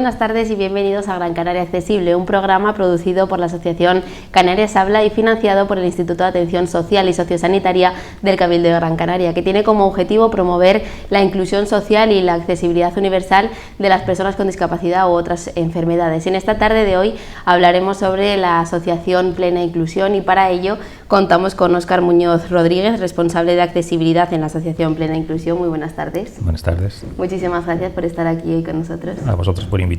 buenas tardes y bienvenidos a Gran Canaria Accesible, un programa producido por la Asociación Canarias Habla y financiado por el Instituto de Atención Social y Sociosanitaria del Cabildo de Gran Canaria, que tiene como objetivo promover la inclusión social y la accesibilidad universal de las personas con discapacidad u otras enfermedades. En esta tarde de hoy hablaremos sobre la Asociación Plena Inclusión y para ello contamos con Óscar Muñoz Rodríguez, responsable de accesibilidad en la Asociación Plena Inclusión. Muy buenas tardes. Buenas tardes. Muchísimas gracias por estar aquí hoy con nosotros. A vosotros por invitarnos.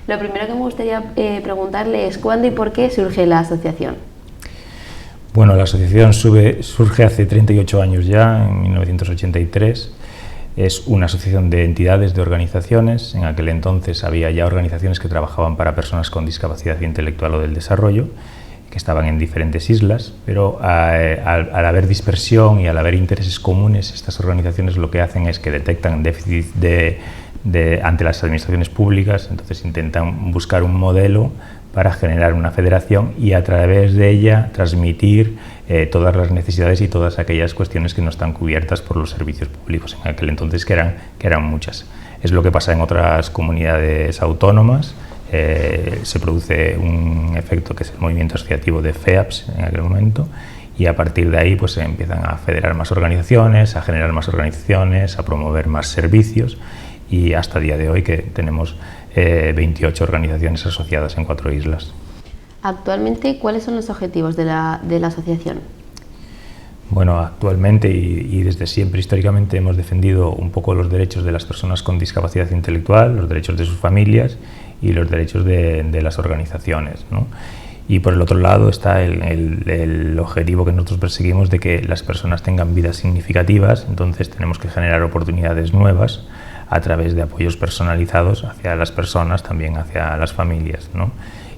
Lo primero que me gustaría preguntarle es ¿cuándo y por qué surge la asociación? Bueno, la asociación surge hace 38 años ya, en 1983. Es una asociación de entidades, de organizaciones. En aquel entonces había ya organizaciones que trabajaban para personas con discapacidad intelectual o del desarrollo, que estaban en diferentes islas, pero al haber dispersión y al haber intereses comunes, estas organizaciones lo que hacen es que detectan déficit ante las administraciones públicas, entonces intentan buscar un modelo para generar una federación y a través de ella transmitir todas las necesidades y todas aquellas cuestiones que no están cubiertas por los servicios públicos en aquel entonces, que eran muchas. Es lo que pasa en otras comunidades autónomas. Se produce un efecto que es el movimiento asociativo de FEAPS en aquel momento y a partir de ahí pues se empiezan a federar más organizaciones, a generar más organizaciones, a promover más servicios y hasta el día de hoy que tenemos 28 organizaciones asociadas en 4 islas. Actualmente, ¿cuáles son los objetivos de la asociación? Bueno, actualmente y desde siempre históricamente hemos defendido un poco los derechos de las personas con discapacidad intelectual, los derechos de sus familias y los derechos de las organizaciones, ¿no? Y por el otro lado está el objetivo que nosotros perseguimos de que las personas tengan vidas significativas, entonces tenemos que generar oportunidades nuevas a través de apoyos personalizados hacia las personas, también hacia las familias, ¿no?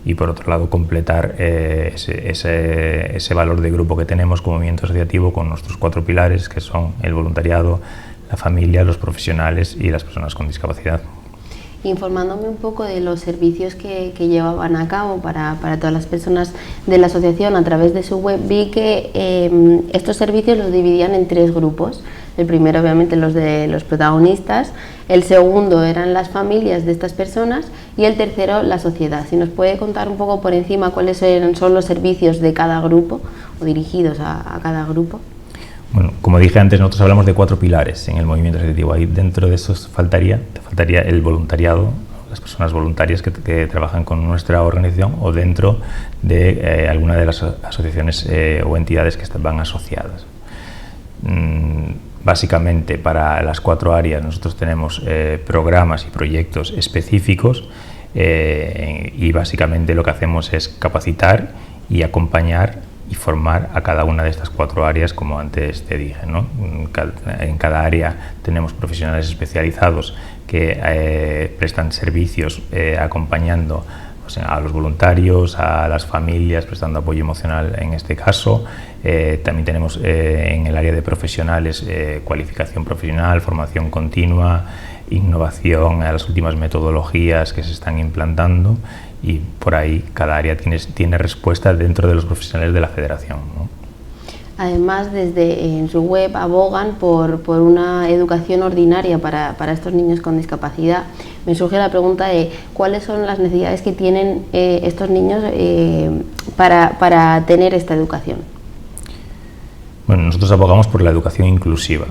Y por otro lado completar ese valor de grupo que tenemos como movimiento asociativo con nuestros 4 pilares que son el voluntariado, la familia, los profesionales y las personas con discapacidad. Informándome un poco de los servicios que llevaban a cabo para todas las personas de la asociación a través de su web, vi que estos servicios los dividían en 3 grupos. El primero, obviamente, los de los protagonistas, el segundo eran las familias de estas personas y el tercero, la sociedad. Si nos puede contar un poco por encima cuáles son los servicios de cada grupo o dirigidos a cada grupo. Bueno, como dije antes, nosotros hablamos de 4 pilares en el movimiento asociativo. Ahí dentro de esos faltaría el voluntariado, las personas voluntarias que trabajan con nuestra organización o dentro de alguna de las asociaciones o entidades que van asociadas. Básicamente para las 4 áreas nosotros tenemos programas y proyectos específicos y básicamente lo que hacemos es capacitar y acompañar y formar a cada una de estas 4 áreas, como antes te dije, ¿no? En cada área tenemos profesionales especializados que prestan servicios acompañando a los voluntarios, a las familias, prestando apoyo emocional en este caso. También tenemos en el área de profesionales cualificación profesional, formación continua, innovación a las últimas metodologías que se están implantando y por ahí cada área tiene respuesta dentro de los profesionales de la federación, ¿no? Además, en su web abogan por una educación ordinaria para estos niños con discapacidad. Me surge la pregunta de cuáles son las necesidades que tienen estos niños para tener esta educación. Bueno, nosotros abogamos por la educación inclusiva.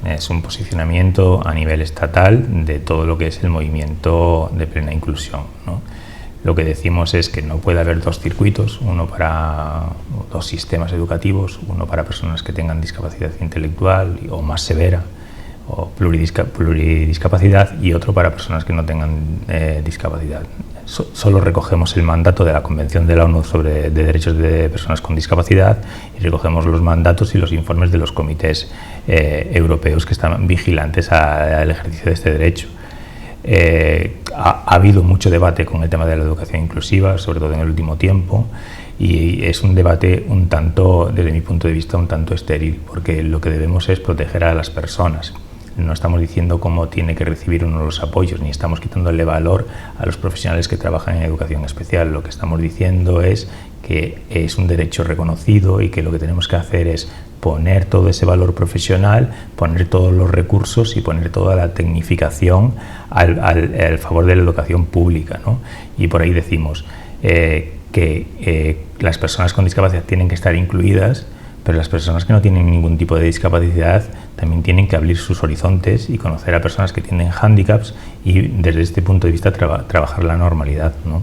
Es un posicionamiento a nivel estatal de todo lo que es el movimiento de plena inclusión, ¿no? Lo que decimos es que no puede haber 2 circuitos, uno para 2 sistemas educativos, uno para personas que tengan discapacidad intelectual o más severa o pluridiscapacidad y otro para personas que no tengan discapacidad. Solo recogemos el mandato de la Convención de la ONU de Derechos de Personas con Discapacidad y recogemos los mandatos y los informes de los comités europeos que están vigilantes al ejercicio de este derecho. Ha habido mucho debate con el tema de la educación inclusiva, sobre todo en el último tiempo, y es un debate un tanto, desde mi punto de vista, un tanto estéril, porque lo que debemos es proteger a las personas. No estamos diciendo cómo tiene que recibir uno los apoyos, ni estamos quitándole valor a los profesionales que trabajan en educación especial. Lo que estamos diciendo es que es un derecho reconocido y que lo que tenemos que hacer es poner todo ese valor profesional, poner todos los recursos y poner toda la tecnificación al favor de la educación pública, ¿no? Y por ahí decimos que las personas con discapacidad tienen que estar incluidas, pero las personas que no tienen ningún tipo de discapacidad también tienen que abrir sus horizontes y conocer a personas que tienen hándicaps y desde este punto de vista trabajar la normalidad, ¿no?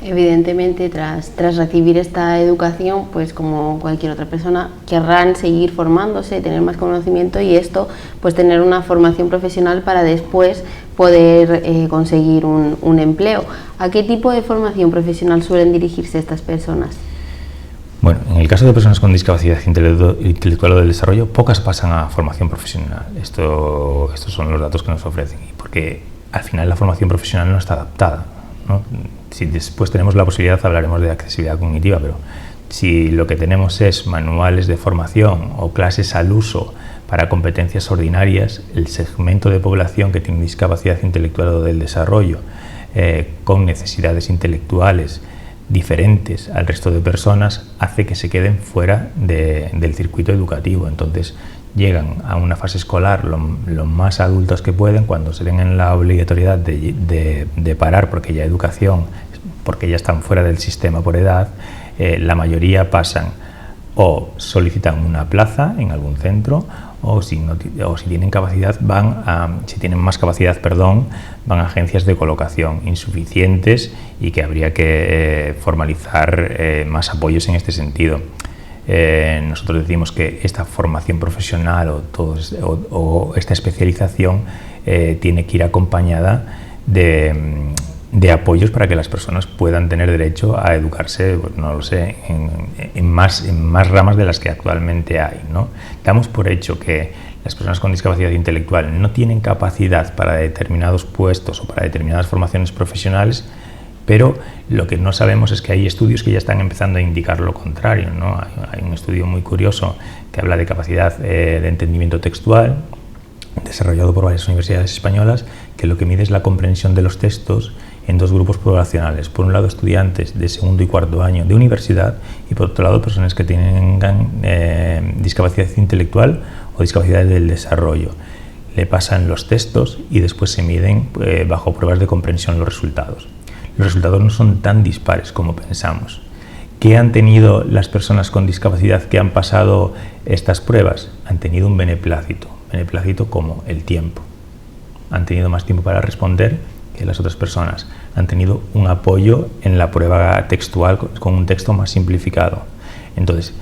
Evidentemente, tras recibir esta educación, pues como cualquier otra persona, querrán seguir formándose, tener más conocimiento y esto, pues tener una formación profesional para después poder conseguir un empleo. ¿A qué tipo de formación profesional suelen dirigirse estas personas? Bueno, en el caso de personas con discapacidad intelectual o del desarrollo, pocas pasan a formación profesional. Estos son los datos que nos ofrecen, porque al final la formación profesional no está adaptada, ¿no? Si después tenemos la posibilidad, hablaremos de accesibilidad cognitiva, pero si lo que tenemos es manuales de formación o clases al uso para competencias ordinarias, el segmento de población que tiene discapacidad intelectual o del desarrollo con necesidades intelectuales diferentes al resto de personas hace que se queden fuera del circuito educativo. Entonces llegan a una fase escolar lo más adultos que pueden, cuando se ven en la obligatoriedad de parar porque ya porque ya están fuera del sistema por edad. La mayoría pasan o solicitan una plaza en algún centro o si tienen capacidad si tienen más capacidad, van a agencias de colocación insuficientes y que habría que formalizar más apoyos en este sentido. Nosotros decimos que esta formación profesional o esta especialización tiene que ir acompañada de apoyos para que las personas puedan tener derecho a educarse, pues, no lo sé, en más ramas de las que actualmente hay, ¿no? Damos por hecho que las personas con discapacidad intelectual no tienen capacidad para determinados puestos o para determinadas formaciones profesionales, pero lo que no sabemos es que hay estudios que ya están empezando a indicar lo contrario, ¿no? Hay un estudio muy curioso que habla de capacidad de entendimiento textual, desarrollado por varias universidades españolas, que lo que mide es la comprensión de los textos en dos grupos poblacionales. Por un lado, estudiantes de segundo y cuarto año de universidad y por otro lado, personas que tengan discapacidad intelectual o discapacidad del desarrollo. Le pasan los textos y después se miden bajo pruebas de comprensión los resultados. Los resultados no son tan dispares como pensamos. ¿Qué han tenido las personas con discapacidad que han pasado estas pruebas? Han tenido un beneplácito como el tiempo. Han tenido más tiempo para responder que las otras personas. Han tenido un apoyo en la prueba textual con un texto más simplificado. Entonces,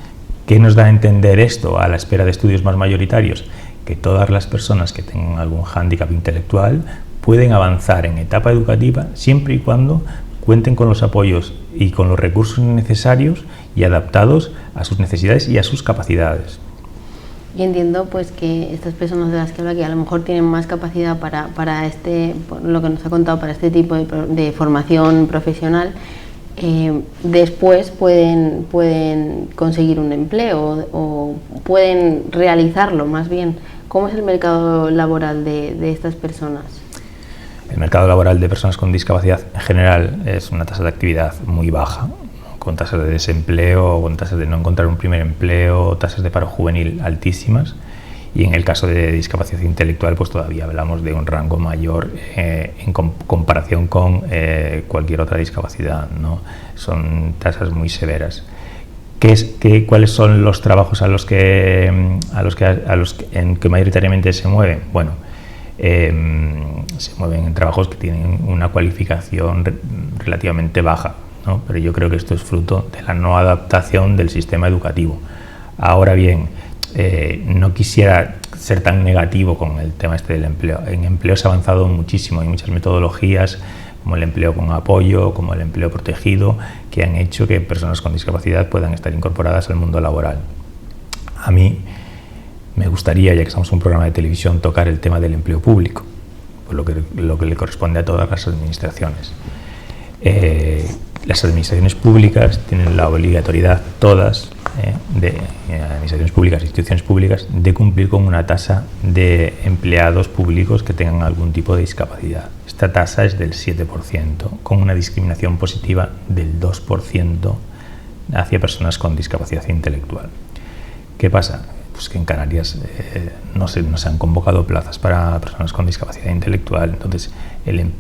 ¿qué nos da a entender esto a la espera de estudios más mayoritarios? Que todas las personas que tengan algún hándicap intelectual pueden avanzar en etapa educativa siempre y cuando cuenten con los apoyos y con los recursos necesarios y adaptados a sus necesidades y a sus capacidades. Y entiendo pues que estas personas de las que habla, que a lo mejor tienen más capacidad para lo que nos ha contado, para este tipo de formación profesional, después pueden conseguir un empleo o pueden realizarlo más bien. ¿Cómo es el mercado laboral de estas personas? El mercado laboral de personas con discapacidad en general es una tasa de actividad muy baja, con tasas de desempleo, con tasas de no encontrar un primer empleo, tasas de paro juvenil altísimas, y en el caso de discapacidad intelectual pues todavía hablamos de un rango mayor en comparación con cualquier otra discapacidad, ¿no? Son tasas muy severas. ¿Cuáles son los trabajos en que mayoritariamente se mueven? Bueno, se mueven en trabajos que tienen una cualificación relativamente baja, ¿no? Pero yo creo que esto es fruto de la no adaptación del sistema educativo. Ahora bien, no quisiera ser tan negativo con el tema del empleo. En empleo se ha avanzado muchísimo, hay muchas metodologías como el empleo con apoyo, como el empleo protegido, que han hecho que personas con discapacidad puedan estar incorporadas al mundo laboral. A mí me gustaría, ya que estamos en un programa de televisión, tocar el tema del empleo público, pues lo que le corresponde a todas las administraciones. Las administraciones públicas tienen la obligatoriedad, todas, de administraciones públicas, instituciones públicas, de cumplir con una tasa de empleados públicos que tengan algún tipo de discapacidad. Esta tasa es del 7%, con una discriminación positiva del 2% hacia personas con discapacidad intelectual. ¿Qué pasa? Pues que en Canarias no se han convocado plazas para personas con discapacidad intelectual. Entonces,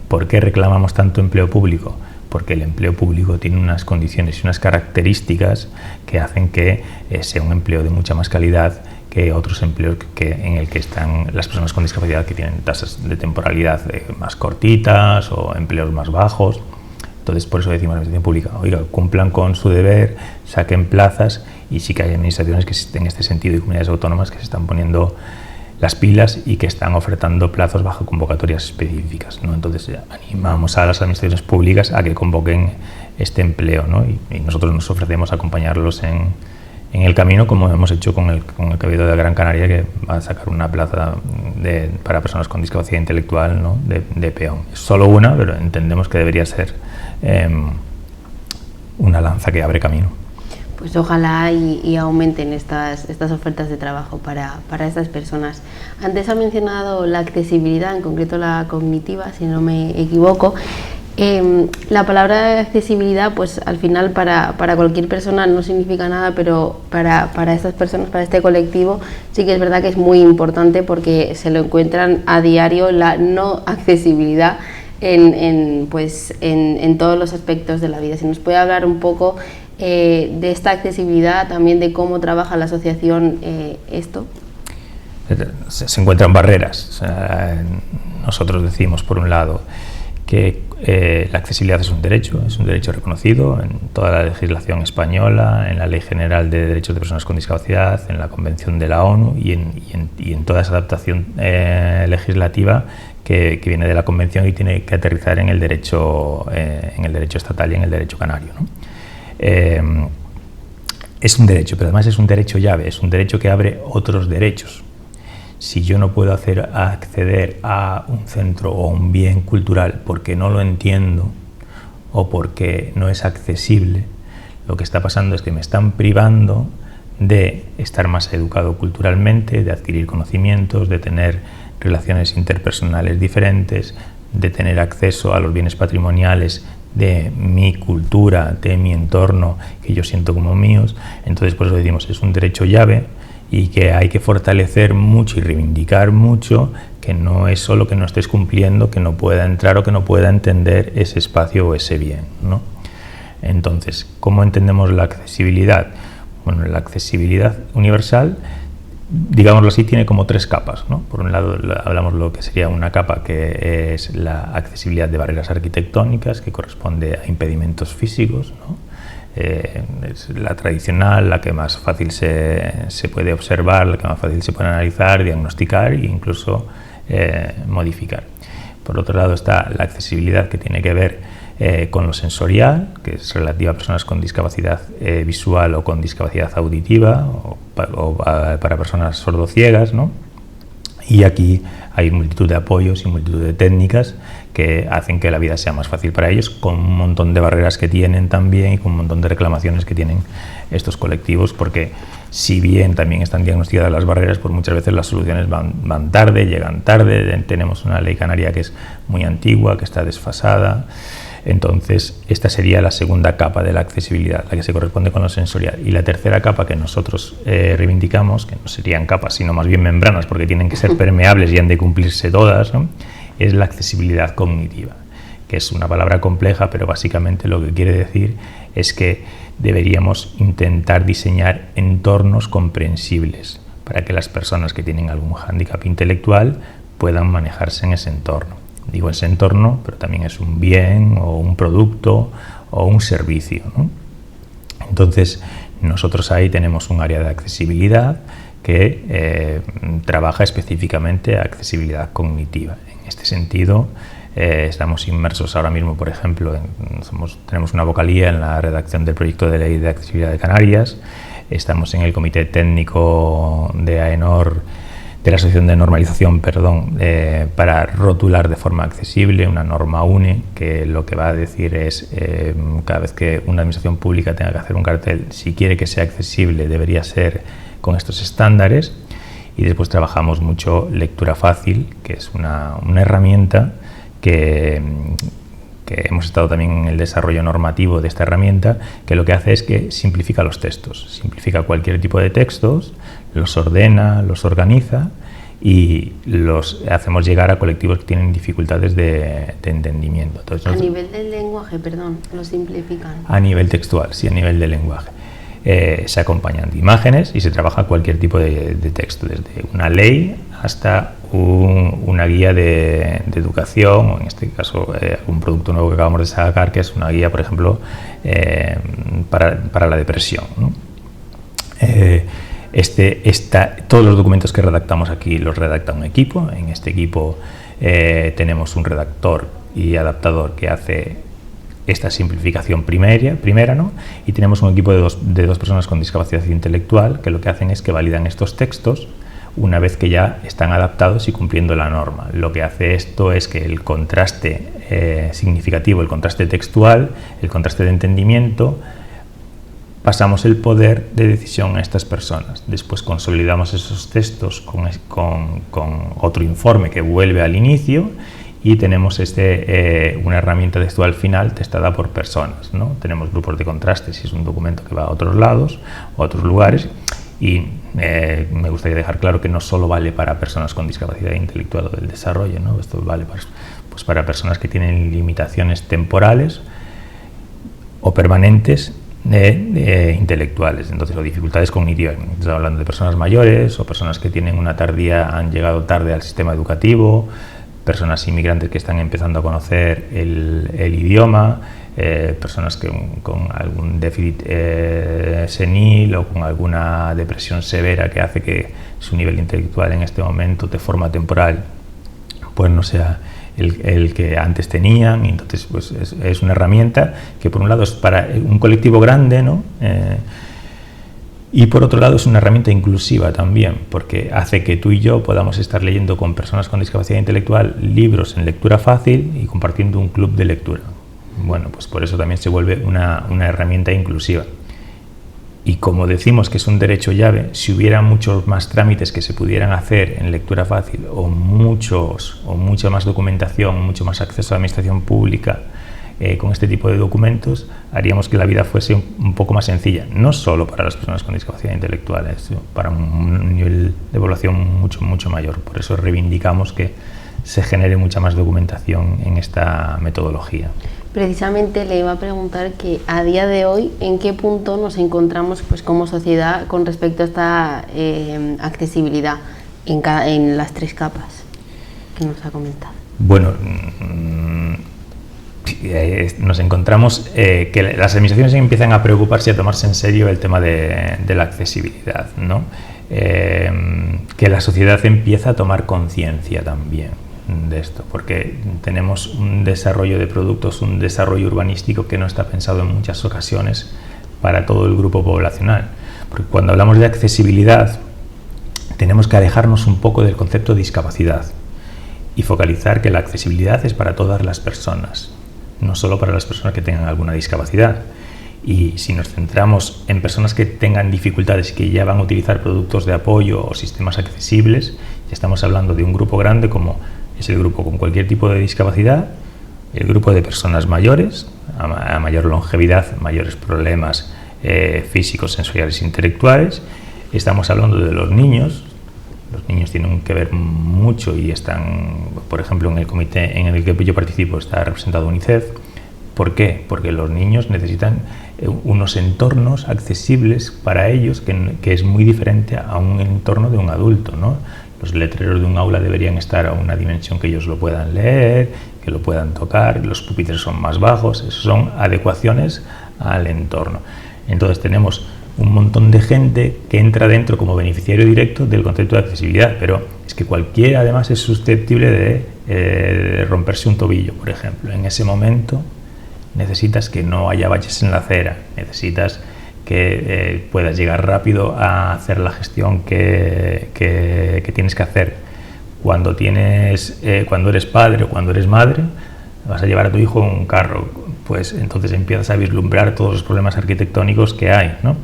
¿por qué reclamamos tanto empleo público? Porque el empleo público tiene unas condiciones y unas características que hacen que sea un empleo de mucha más calidad que otros empleos en el que están las personas con discapacidad, que tienen tasas de temporalidad más cortitas o empleos más bajos. Entonces, por eso decimos a la administración pública, oiga, cumplan con su deber, saquen plazas, y sí que hay administraciones que en este sentido y comunidades autónomas que se están poniendo las pilas y que están ofertando plazos bajo convocatorias específicas, ¿no? Entonces animamos a las administraciones públicas a que convoquen este empleo, ¿no? Y nosotros nos ofrecemos a acompañarlos en el camino, como hemos hecho con el Cabildo de Gran Canaria, que va a sacar una plaza para personas con discapacidad intelectual, ¿no? de peón. Es solo una, pero entendemos que debería ser una lanza que abre camino. Pues ojalá y aumenten estas ofertas de trabajo para estas personas. Antes ha mencionado la accesibilidad, en concreto la cognitiva, si no me equivoco. La palabra accesibilidad, pues al final para cualquier persona no significa nada, pero para estas personas, para este colectivo, sí que es verdad que es muy importante, porque se lo encuentran a diario, la no accesibilidad en todos los aspectos de la vida. Si nos puede hablar un poco de esta accesibilidad, también de cómo trabaja la asociación esto. Se encuentran barreras. O sea, nosotros decimos, por un lado, que la accesibilidad es un derecho reconocido en toda la legislación española, en la Ley General de Derechos de Personas con Discapacidad, en la Convención de la ONU y en toda esa adaptación legislativa que viene de la Convención y tiene que aterrizar en el derecho estatal y en el derecho canario, ¿no? Es un derecho, pero además es un derecho llave, es un derecho que abre otros derechos. Si yo no puedo acceder a un centro o un bien cultural porque no lo entiendo o porque no es accesible, lo que está pasando es que me están privando de estar más educado culturalmente, de adquirir conocimientos, de tener relaciones interpersonales diferentes, de tener acceso a los bienes patrimoniales de mi cultura, de mi entorno, que yo siento como míos. Entonces, por eso decimos, es un derecho llave y que hay que fortalecer mucho y reivindicar mucho, que no es solo que no estés cumpliendo, que no pueda entrar o que no pueda entender ese espacio o ese bien, ¿no? Entonces, ¿cómo entendemos la accesibilidad? Bueno, la accesibilidad universal, digámoslo así, tiene como tres capas, ¿no? Por un lado hablamos lo que sería una capa que es la accesibilidad de barreras arquitectónicas, que corresponde a impedimentos físicos, ¿no? Es la tradicional, la que más fácil se puede observar, la que más fácil se puede analizar, diagnosticar e incluso modificar. Por otro lado está la accesibilidad que tiene que ver con lo sensorial, que es relativa a personas con discapacidad visual o con discapacidad auditiva o para personas sordociegas, ¿no? Y aquí hay multitud de apoyos y multitud de técnicas que hacen que la vida sea más fácil para ellos, con un montón de barreras que tienen también y con un montón de reclamaciones que tienen estos colectivos, porque si bien también están diagnosticadas las barreras, pues muchas veces las soluciones van tarde, llegan tarde. Tenemos una ley canaria que es muy antigua, que está desfasada. Entonces, esta sería la segunda capa de la accesibilidad, la que se corresponde con lo sensorial. Y la tercera capa que nosotros reivindicamos, que no serían capas, sino más bien membranas, porque tienen que ser permeables y han de cumplirse todas, ¿no? Es la accesibilidad cognitiva, que es una palabra compleja, pero básicamente lo que quiere decir es que deberíamos intentar diseñar entornos comprensibles para que las personas que tienen algún hándicap intelectual puedan manejarse en ese entorno. Digo ese entorno, pero también es un bien o un producto o un servicio, ¿no? Entonces, nosotros ahí tenemos un área de accesibilidad que trabaja específicamente accesibilidad cognitiva. En este sentido, estamos inmersos ahora mismo, por ejemplo, tenemos una vocalía en la redacción del proyecto de ley de accesibilidad de Canarias, estamos en el comité técnico de AENOR de la Asociación de Normalización, para rotular de forma accesible, una norma UNE, que lo que va a decir es cada vez que una administración pública tenga que hacer un cartel, si quiere que sea accesible, debería ser con estos estándares. Y después trabajamos mucho lectura fácil, que es una herramienta que hemos estado también en el desarrollo normativo de esta herramienta, que lo que hace es que simplifica los textos, simplifica cualquier tipo de textos, los ordena, los organiza y los hacemos llegar a colectivos que tienen dificultades de entendimiento. Entonces, a nivel del lenguaje, perdón, lo simplifican. A nivel textual, sí, a nivel de lenguaje. Se acompañan de imágenes y se trabaja cualquier tipo de texto, desde una ley hasta una guía de educación, o en este caso un producto nuevo que acabamos de sacar, que es una guía, por ejemplo, para la depresión, ¿no? Todos los documentos que redactamos aquí los redacta un equipo. En este equipo tenemos un redactor y adaptador que hace esta simplificación primera, ¿no? Y tenemos un equipo de dos personas con discapacidad intelectual que lo que hacen es que validan estos textos una vez que ya están adaptados y cumpliendo la norma. Lo que hace esto es que el contraste significativo, el contraste textual, el contraste de entendimiento, pasamos el poder de decisión a estas personas. Después consolidamos esos textos con otro informe que vuelve al inicio y tenemos una herramienta textual final testada por personas, ¿no? Tenemos grupos de contraste si es un documento que va a otros lados, a otros lugares, y me gustaría dejar claro que no solo vale para personas con discapacidad intelectual o del desarrollo, ¿no? Esto vale para personas que tienen limitaciones temporales o permanentes intelectuales, entonces, o dificultades cognitivas. Estamos hablando de personas mayores o personas que tienen han llegado tarde al sistema educativo, personas inmigrantes que están empezando a conocer el idioma, personas con algún déficit senil o con alguna depresión severa que hace que su nivel intelectual en este momento de forma temporal pues no sea el que antes tenían. Y entonces pues es una herramienta que por un lado es para un colectivo grande, ¿no? Y por otro lado es una herramienta inclusiva también, porque hace que tú y yo podamos estar leyendo con personas con discapacidad intelectual libros en lectura fácil y compartiendo un club de lectura. Bueno, pues por eso también se vuelve una herramienta inclusiva. Y como decimos que es un derecho llave, si hubiera muchos más trámites que se pudieran hacer en lectura fácil o mucha más documentación, mucho más acceso a la administración pública, con este tipo de documentos, haríamos que la vida fuese un poco más sencilla, no solo para las personas con discapacidad intelectual, para un nivel de población mucho mayor. Por eso reivindicamos que se genere mucha más documentación en esta metodología. Precisamente le iba a preguntar que a día de hoy, ¿en qué punto nos encontramos pues, como sociedad con respecto a esta accesibilidad en las tres capas que nos ha comentado? Bueno, nos encontramos que las administraciones empiezan a preocuparse y a tomarse en serio el tema de la accesibilidad, ¿no? Que la sociedad empieza a tomar conciencia también de esto, porque tenemos un desarrollo de productos, un desarrollo urbanístico que no está pensado en muchas ocasiones para todo el grupo poblacional. Porque cuando hablamos de accesibilidad tenemos que alejarnos un poco del concepto de discapacidad y focalizar que la accesibilidad es para todas las personas, no solo para las personas que tengan alguna discapacidad. Y si nos centramos en personas que tengan dificultades y que ya van a utilizar productos de apoyo o sistemas accesibles, ya estamos hablando de un grupo grande como es el grupo con cualquier tipo de discapacidad, el grupo de personas mayores, a mayor longevidad, mayores problemas físicos, sensoriales e intelectuales. Estamos hablando de los niños. Los niños tienen que ver mucho y están, por ejemplo, en el comité en el que yo participo está representado UNICEF. ¿Por qué? Porque los niños necesitan unos entornos accesibles para ellos que es muy diferente a un entorno de un adulto, ¿no? Los letreros de un aula deberían estar a una dimensión que ellos lo puedan leer, que lo puedan tocar, los pupitres son más bajos, eso son adecuaciones al entorno. Entonces tenemos un montón de gente que entra dentro como beneficiario directo del concepto de accesibilidad, pero es que cualquiera además es susceptible de romperse un tobillo, por ejemplo. En ese momento necesitas que no haya baches en la acera, necesitas que puedas llegar rápido a hacer la gestión que tienes que hacer. Cuando eres padre o cuando eres madre, vas a llevar a tu hijo en un carro, pues entonces empiezas a vislumbrar todos los problemas arquitectónicos que hay, ¿no?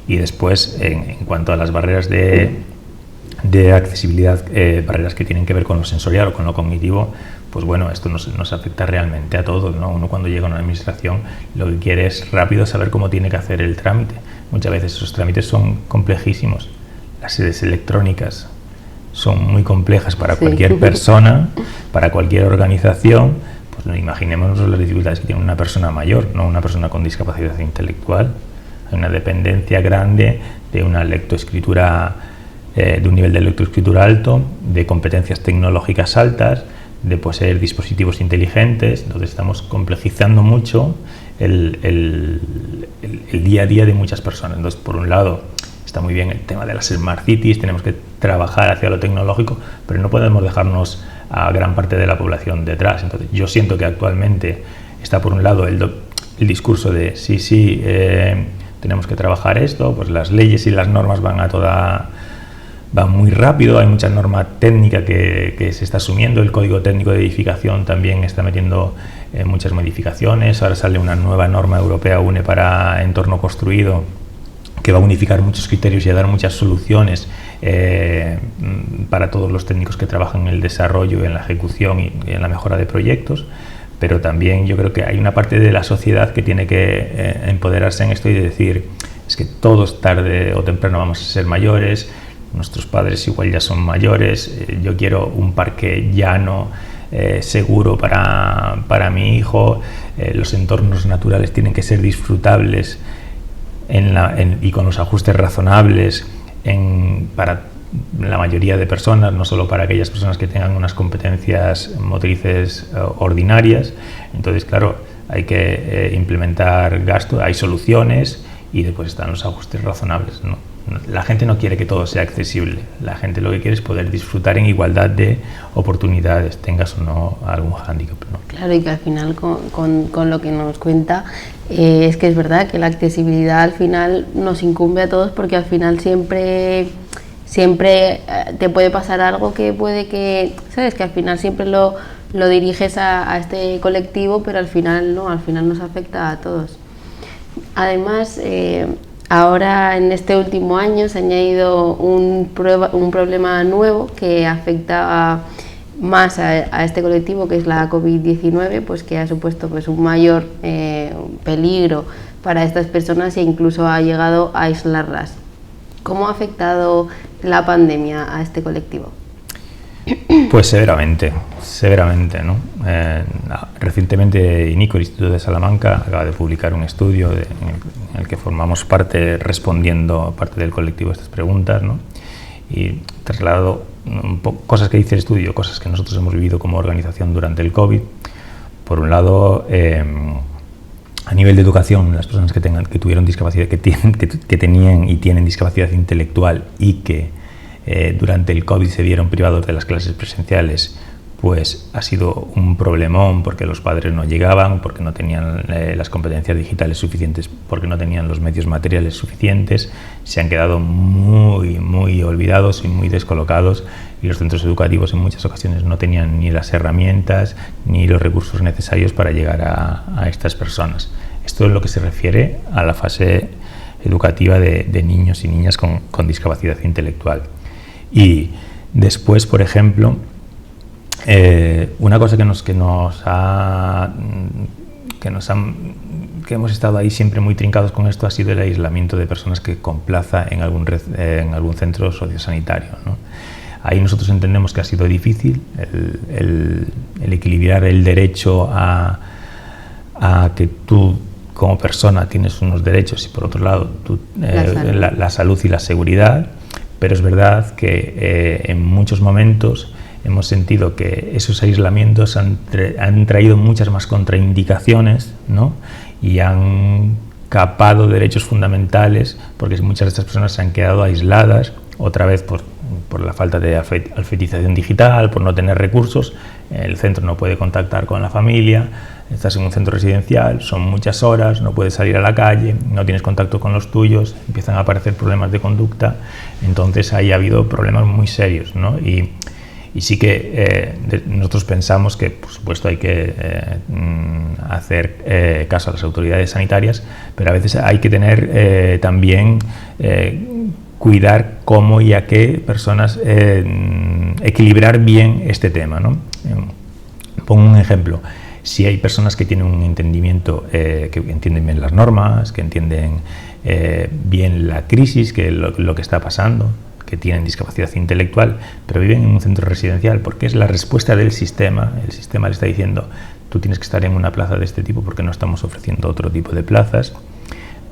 Y después, en cuanto a las barreras de accesibilidad, barreras que tienen que ver con lo sensorial o con lo cognitivo, pues bueno, esto nos afecta realmente a todos, ¿no? Uno cuando llega a una administración lo que quiere es rápido saber cómo tiene que hacer el trámite. Muchas veces esos trámites son complejísimos. Las sedes electrónicas son muy complejas para cualquier persona, para cualquier organización. Pues no, imaginémonos las dificultades que tiene una persona mayor, no una persona con discapacidad intelectual. Hay una dependencia grande de una lectoescritura, de un nivel de lectoescritura alto, de competencias tecnológicas altas, de poseer dispositivos inteligentes. Entonces estamos complejizando mucho el día a día de muchas personas. Entonces, por un lado, está muy bien el tema de las Smart Cities, tenemos que trabajar hacia lo tecnológico, pero no podemos dejarnos a gran parte de la población detrás. Entonces, yo siento que actualmente está, por un lado, el discurso de sí, tenemos que trabajar esto, pues las leyes y las normas van muy rápido, hay mucha norma técnica que se está asumiendo, el Código Técnico de Edificación también está metiendo muchas modificaciones, ahora sale una nueva norma europea UNE para entorno construido que va a unificar muchos criterios y a dar muchas soluciones para todos los técnicos que trabajan en el desarrollo, en la ejecución y en la mejora de proyectos. Pero también yo creo que hay una parte de la sociedad que tiene que empoderarse en esto y decir, es que todos tarde o temprano vamos a ser mayores, nuestros padres igual ya son mayores, yo quiero un parque llano, seguro para mi hijo, los entornos naturales tienen que ser disfrutables y con los ajustes razonables para la mayoría de personas, no solo para aquellas personas que tengan unas competencias motrices ordinarias. Entonces, claro, hay que implementar gasto, hay soluciones y después están los ajustes razonables, ¿no? La gente no quiere que todo sea accesible, la gente lo que quiere es poder disfrutar en igualdad de oportunidades, tengas o no algún hándicap, ¿no? Claro, y que al final con lo que nos cuenta es que es verdad que la accesibilidad al final nos incumbe a todos, porque al final siempre te puede pasar algo que puede que, ¿sabes? Que al final siempre lo diriges a este colectivo, pero al final no, al final nos afecta a todos. Además, ahora en este último año se ha añadido un problema nuevo que afecta más a este colectivo, que es la COVID-19, pues que ha supuesto pues un mayor peligro para estas personas e incluso ha llegado a aislarlas. ¿Cómo ha afectado la pandemia a este colectivo? Pues severamente, ¿no? Recientemente INICO, el Instituto de Salamanca, acaba de publicar un estudio en el que formamos parte, respondiendo parte del colectivo a estas preguntas, ¿no? Y trasladado cosas que dice el estudio, cosas que nosotros hemos vivido como organización durante el COVID. Por un lado, a nivel de educación, las personas que tuvieron discapacidad, que tenían y tienen discapacidad intelectual y que durante el COVID se vieron privados de las clases presenciales, pues ha sido un problemón, porque los padres no llegaban, porque no tenían las competencias digitales suficientes, porque no tenían los medios materiales suficientes, se han quedado muy olvidados y muy descolocados, y los centros educativos en muchas ocasiones no tenían ni las herramientas ni los recursos necesarios para llegar a estas personas. Esto es lo que se refiere a la fase educativa de niños y niñas con discapacidad intelectual. Y después, por ejemplo, una cosa que hemos estado ahí siempre muy trincados con esto ha sido el aislamiento de personas que con plaza en algún centro sociosanitario, ¿no? Ahí nosotros entendemos que ha sido difícil el equilibrar el derecho a que tú como persona tienes unos derechos y por otro lado la salud y la seguridad, pero es verdad que en muchos momentos hemos sentido que esos aislamientos han traído muchas más contraindicaciones, ¿no? Y han capado derechos fundamentales, porque muchas de estas personas se han quedado aisladas, otra vez por por la falta de alfabetización digital, por no tener recursos, el centro no puede contactar con la familia, estás en un centro residencial, son muchas horas, no puedes salir a la calle, no tienes contacto con los tuyos, empiezan a aparecer problemas de conducta, entonces ahí ha habido problemas muy serios, ¿no? Y sí que nosotros pensamos que, por supuesto, hay que hacer caso a las autoridades sanitarias, pero a veces hay que tener también cuidar cómo y a qué personas equilibrar bien este tema, ¿no? Pongo un ejemplo. Si hay personas que tienen un entendimiento, que entienden bien las normas, que entienden bien la crisis, que lo que está pasando, que tienen discapacidad intelectual, pero viven en un centro residencial, porque es la respuesta del sistema. El sistema le está diciendo, tú tienes que estar en una plaza de este tipo porque no estamos ofreciendo otro tipo de plazas.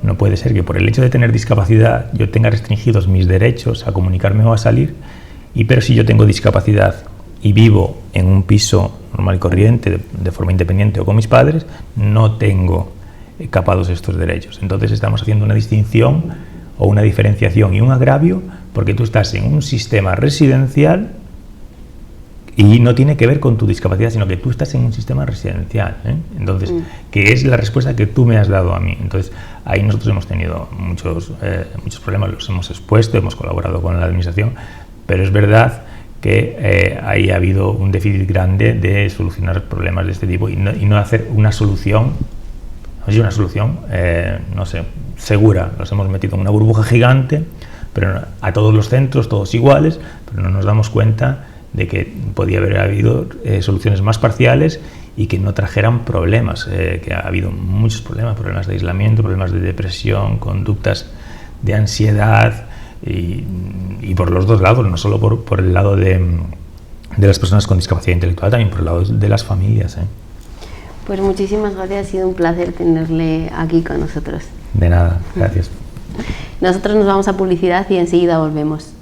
No puede ser que por el hecho de tener discapacidad yo tenga restringidos mis derechos a comunicarme o a salir, pero si yo tengo discapacidad y vivo en un piso normal y corriente, de forma independiente o con mis padres, no tengo capados estos derechos. Entonces estamos haciendo una distinción o una diferenciación y un agravio porque tú estás en un sistema residencial y no tiene que ver con tu discapacidad, sino que tú estás en un sistema residencial, ¿eh? Entonces, que es la respuesta que tú me has dado a mí. Entonces, ahí nosotros hemos tenido muchos problemas, los hemos expuesto, hemos colaborado con la administración, pero es verdad que ahí ha habido un déficit grande de solucionar problemas de este tipo y no hacer una solución, no sé, segura. Los hemos metido en una burbuja gigante, pero a todos los centros, todos iguales, pero no nos damos cuenta de que podía haber habido soluciones más parciales y que no trajeran problemas, que ha habido muchos problemas de aislamiento, problemas de depresión, conductas de ansiedad y por los dos lados, no solo por el lado de las personas con discapacidad intelectual, también por el lado de las familias. Pues muchísimas gracias, ha sido un placer tenerle aquí con nosotros. De nada, gracias. Nosotros nos vamos a publicidad y enseguida volvemos.